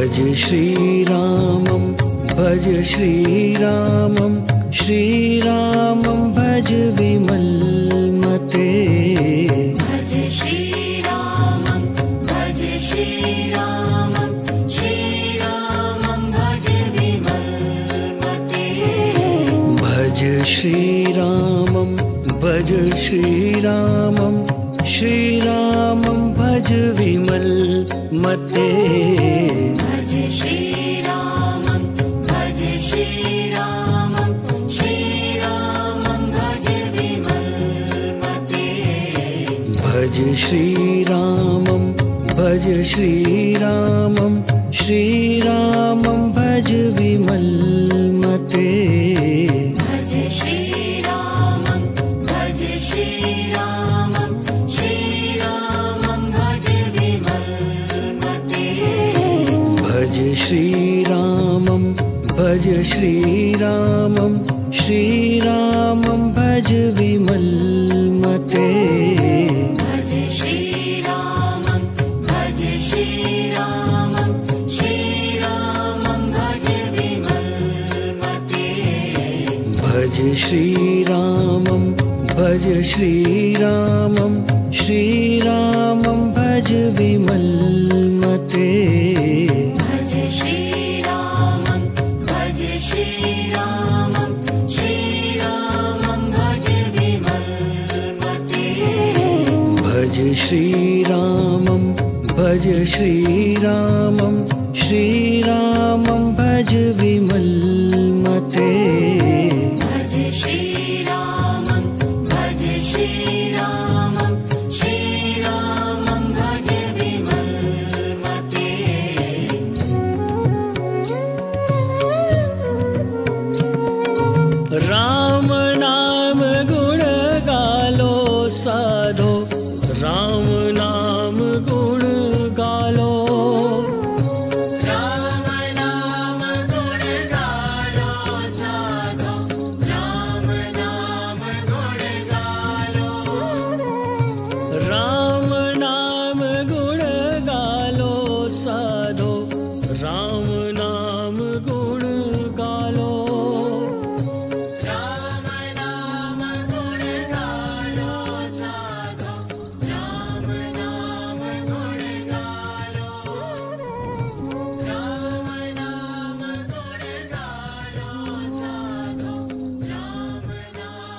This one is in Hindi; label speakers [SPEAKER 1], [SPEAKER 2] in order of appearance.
[SPEAKER 1] भज श्रीरामं भज श्रीरामं श्रीरामं भज विमलमते
[SPEAKER 2] भज श्रीरामं भज श्रीरामं श्रीरामं भज विमलमते
[SPEAKER 1] भज श्रीरामं भज श्रीरामं श्रीरामं भज विमलमते
[SPEAKER 2] भज श्रीरामं भज श्रीरामं श्रीरामं भज विमलमते
[SPEAKER 1] भज श्रीरामं भज श्रीरामं श्रीरामं भज विमलमते
[SPEAKER 2] भज श्रीरामं भज श्रीरामं श्रीरामं भज विमलमते
[SPEAKER 1] भज श्रीरामं भज श्रीरामं श्रीरामं भज विमलमते
[SPEAKER 2] भज श्रीरामं भज श्रीरामं श्रीरामं भज विमलमते
[SPEAKER 1] भज श्रीरामं भज श्रीरामं श्रीरामं भज विमलमते
[SPEAKER 2] भज श्रीरामं भज श्रीरामं श्रीरामं भज विमलमते
[SPEAKER 1] भज श्रीरामं भज श्रीरामं श्रीरामं भज विमलमते
[SPEAKER 2] भज श्री